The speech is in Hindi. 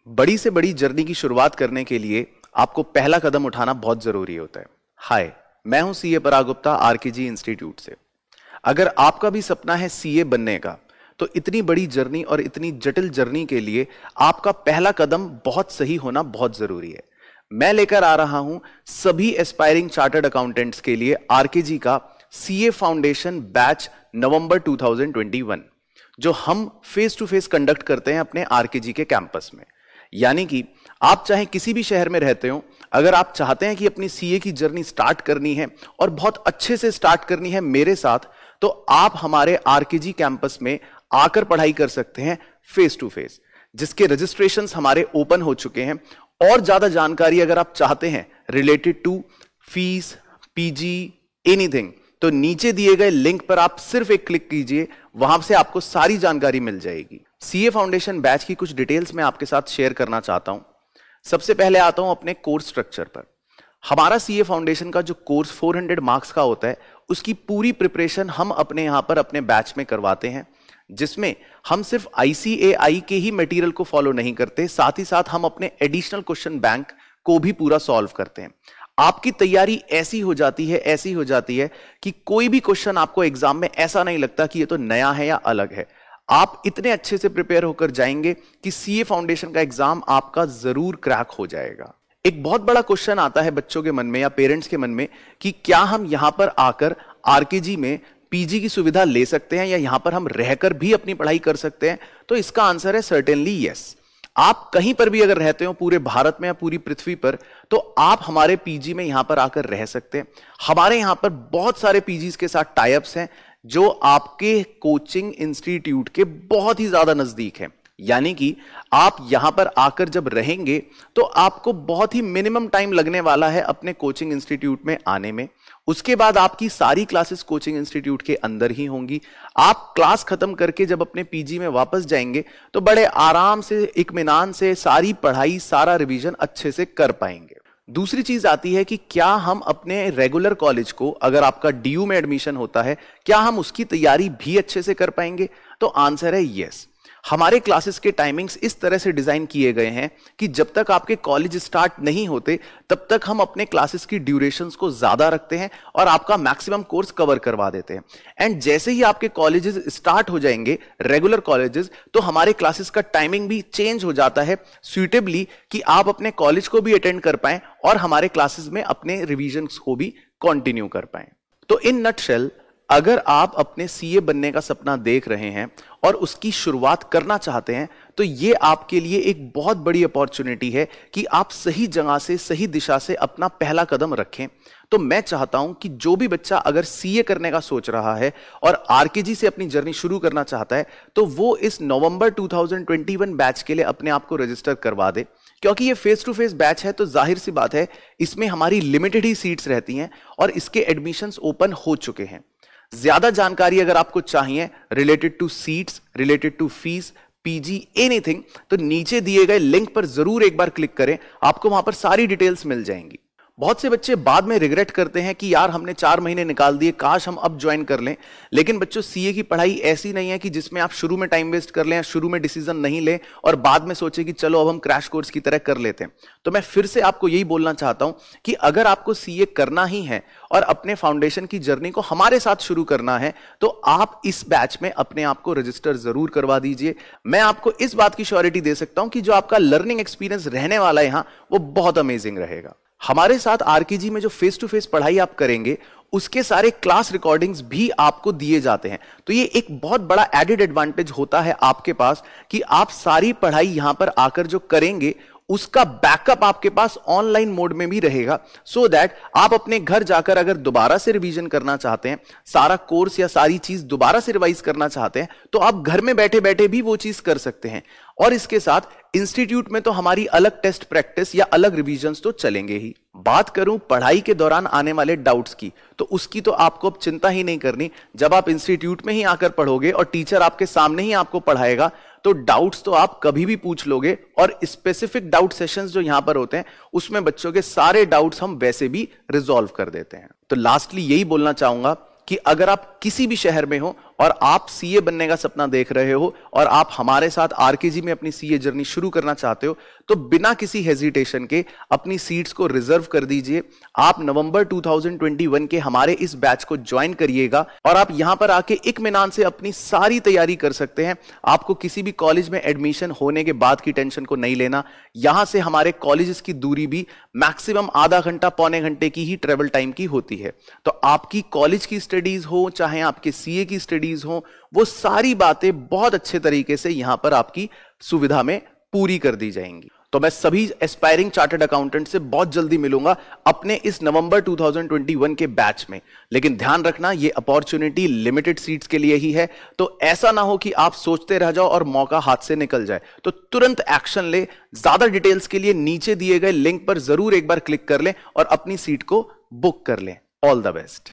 बड़ी से बड़ी जर्नी की शुरुआत करने के लिए आपको पहला कदम उठाना बहुत जरूरी होता है। हाय, मैं हूं सीए पराग गुप्ता आरकेजी इंस्टीट्यूट से। अगर आपका भी सपना है सीए बनने का, तो इतनी बड़ी जर्नी और इतनी जटिल जर्नी के लिए आपका पहला कदम बहुत सही होना बहुत जरूरी है। मैं लेकर आ रहा हूं सभी एस्पायरिंग चार्टर्ड अकाउंटेंट्स के लिए आरकेजी का सीए फाउंडेशन बैच नवंबर 2021, जो हम फेस टू फेस कंडक्ट करते हैं अपने आरकेजी के कैंपस में। यानी कि आप चाहे किसी भी शहर में रहते हो, अगर आप चाहते हैं कि अपनी सीए की जर्नी स्टार्ट करनी है और बहुत अच्छे से स्टार्ट करनी है मेरे साथ, तो आप हमारे आरकेजी कैंपस में आकर पढ़ाई कर सकते हैं फेस टू फेस, जिसके रजिस्ट्रेशंस हमारे ओपन हो चुके हैं। और ज्यादा जानकारी अगर आप चाहते हैं related to fees, PG, anything, तो नीचे दिए गए लिंक पर आप सिर्फ एक क्लिक कीजिए, वहां से आपको सारी जानकारी मिल जाएगी। सीए फाउंडेशन बैच की कुछ डिटेल्स मैं आपके साथ शेयर करना चाहता हूं। सबसे पहले आता हूं अपने कोर्स स्ट्रक्चर पर। हमारा सीए फाउंडेशन का जो कोर्स 400 मार्क्स का होता है, उसकी पूरी प्रिपरेशन हम अपने यहां पर अपने बैच में करवाते हैं, जिसमें हम सिर्फ आईसीएआई के ही मटेरियल को फॉलो नहीं करते, साथ ही साथ हम अपने एडिशनल क्वेश्चन बैंक को भी पूरा सॉल्व करते हैं। आपकी तैयारी ऐसी हो जाती है कि कोई भी क्वेश्चन आपको एग्जाम में ऐसा नहीं लगता कि ये तो नया है या अलग है। आप इतने अच्छे से प्रिपेयर होकर जाएंगे कि सीए फाउंडेशन का एग्जाम आपका जरूर क्रैक हो जाएगा। एक बहुत बड़ा क्वेश्चन आता है बच्चों के मन में या पेरेंट्स के मन में कि क्या हम यहां पर आकर आरकेजी में पीजी की सुविधा ले सकते हैं या यहां पर हम रहकर भी अपनी पढ़ाई कर सकते हैं? तो इसका आंसर है सर्टेनली यस। आप कहीं पर भी अगर रहते हो पूरे भारत में या पूरी पृथ्वी पर, तो आप हमारे पीजी में यहां पर आकर रह सकते हैं। हमारे यहां पर बहुत सारे पीजीज के साथ टाइप्स हैं जो आपके कोचिंग इंस्टीट्यूट के बहुत ही ज्यादा नजदीक है। यानी कि आप यहां पर आकर जब रहेंगे तो आपको बहुत ही मिनिमम टाइम लगने वाला है अपने कोचिंग इंस्टीट्यूट में आने में। उसके बाद आपकी सारी क्लासेस कोचिंग इंस्टीट्यूट के अंदर ही होंगी। आप क्लास खत्म करके जब अपने पीजी में वापस जाएंगे तो बड़े आराम से, इत्मीनान से सारी पढ़ाई, सारा रिवीजन अच्छे से कर पाएंगे। दूसरी चीज आती है कि क्या हम अपने रेगुलर कॉलेज को, अगर आपका डीयू में एडमिशन होता है, क्या हम उसकी तैयारी भी अच्छे से कर पाएंगे? तो आंसर है यस। हमारे क्लासेस के टाइमिंग्स इस तरह से डिजाइन किए गए हैं कि जब तक आपके कॉलेज स्टार्ट नहीं होते तब तक हम अपने क्लासेस की ड्यूरेशंस को ज्यादा रखते हैं और आपका मैक्सिमम कोर्स कवर करवा देते हैं। एंड जैसे ही आपके कॉलेजेस स्टार्ट हो जाएंगे, रेगुलर कॉलेजेस, तो हमारे क्लासेस का टाइमिंग भी चेंज हो जाता है सुइटेबली, कि आप अपने कॉलेज को भी अटेंड कर पाएं और हमारे क्लासेस में अपने रिविजन्स को भी कंटिन्यू कर पाएं। तो इन नटशेल, अगर आप अपने सीए बनने का सपना देख रहे हैं और उसकी शुरुआत करना चाहते हैं, तो ये आपके लिए एक बहुत बड़ी अपॉर्चुनिटी है कि आप सही जगह से, सही दिशा से अपना पहला कदम रखें। तो मैं चाहता हूं कि जो भी बच्चा अगर सीए करने का सोच रहा है और आरकेजी से अपनी जर्नी शुरू करना चाहता है, तो वो इस नवंबर 2021 बैच के लिए अपने आप को रजिस्टर करवा दे। क्योंकि ये फेस टू फेस बैच है, तो जाहिर सी बात है इसमें हमारी लिमिटेड ही सीट्स रहती हैं और इसके एडमिशंस ओपन हो चुके हैं। ज्यादा जानकारी अगर आपको चाहिए related to seats, related to fees, PG, anything, तो नीचे दिए गए लिंक पर जरूर एक बार क्लिक करें, आपको वहां पर सारी डिटेल्स मिल जाएंगी। बहुत से बच्चे बाद में रिग्रेट करते हैं कि यार हमने 4 महीने निकाल दिए, काश हम अब ज्वाइन कर लें। लेकिन बच्चों, सीए की पढ़ाई ऐसी नहीं है कि जिसमें आप शुरू में टाइम वेस्ट कर लें या शुरू में डिसीजन नहीं लें और बाद में सोचे कि चलो अब हम क्रैश कोर्स की तरह कर लेते हैं। तो मैं फिर से आपको यही बोलना चाहता हूं कि अगर आपको सीए करना ही है और अपने फाउंडेशन की जर्नी को हमारे साथ शुरू करना है, तो आप इस बैच में अपने आप को रजिस्टर जरूर करवा दीजिए। मैं आपको इस बात की श्योरिटी दे सकता हूं कि जो आपका लर्निंग एक्सपीरियंस रहने वाला है यहां, वो बहुत अमेजिंग रहेगा। हमारे साथ आरकेजी में जो फेस टू फेस पढ़ाई आप करेंगे, उसके सारे क्लास रिकॉर्डिंग्स भी आपको दिए जाते हैं। तो ये एक बहुत बड़ा एडेड एडवांटेज होता है आपके पास कि आप सारी पढ़ाई यहां पर आकर जो करेंगे, उसका बैकअप आपके पास ऑनलाइन मोड में भी रहेगा, सो दैट आप अपने घर जाकर अगर दोबारा से रिवीजन करना चाहते हैं, सारा कोर्स या सारी चीज दोबारा से रिवाइज करना चाहते हैं, तो आप घर में बैठे बैठे भी वो चीज कर सकते हैं। और इसके साथ इंस्टीट्यूट में तो हमारी अलग टेस्ट प्रैक्टिस या अलग रिवीजन्स तो चलेंगे ही। बात करूं पढ़ाई के दौरान आने वाले डाउट्स की, तो उसकी तो आपको अब चिंता ही नहीं करनी। जब आप इंस्टीट्यूट में ही आकर पढ़ोगे और टीचर आपके सामने ही आपको पढ़ाएगा, तो डाउट्स तो आप कभी भी पूछ लोगे। और स्पेसिफिक डाउट सेशंस जो यहां पर होते हैं, उसमें बच्चों के सारे डाउट्स हम वैसे भी रिजॉल्व कर देते हैं। तो लास्टली यही बोलना चाहूंगा कि अगर आप किसी भी शहर में हो और आप सीए बनने का सपना देख रहे हो और आप हमारे साथ आरकेजी में अपनी सीए जर्नी शुरू करना चाहते हो, तो बिना किसी हेजिटेशन के अपनी सीट्स को रिजर्व कर दीजिए। आप नवंबर 2021 के हमारे इस बैच को ज्वाइन करिएगा और आप यहां पर आके इत्मीनान से अपनी सारी तैयारी कर सकते हैं। आपको किसी भी कॉलेज में एडमिशन होने के बाद की टेंशन को नहीं लेना। यहां से हमारे कॉलेजेस की दूरी भी मैक्सिमम आधा घंटा पौने घंटे की ही ट्रेवल टाइम की होती है। तो आपकी कॉलेज की स्टडीज हो चाहे आपके सीए की स्टडीज हो, वो सारी बातें बहुत अच्छे तरीके से यहां पर आपकी सुविधा में पूरी कर दी जाएंगी। तो मैं सभी एस्पायरिंग चार्टर्ड अकाउंटेंट से बहुत जल्दी मिलूंगा अपने इस नवंबर 2021 के बैच में। लेकिन ध्यान रखना, ये अपॉर्चुनिटी लिमिटेड सीट्स के लिए ही है, तो ऐसा ना हो कि आप सोचते रह जाओ और मौका हाथ से निकल जाए। तो तुरंत एक्शन ले। ज्यादा डिटेल्स के लिए नीचे दिए गए लिंक पर जरूर एक बार क्लिक कर लें और अपनी सीट को बुक कर लें। All the best.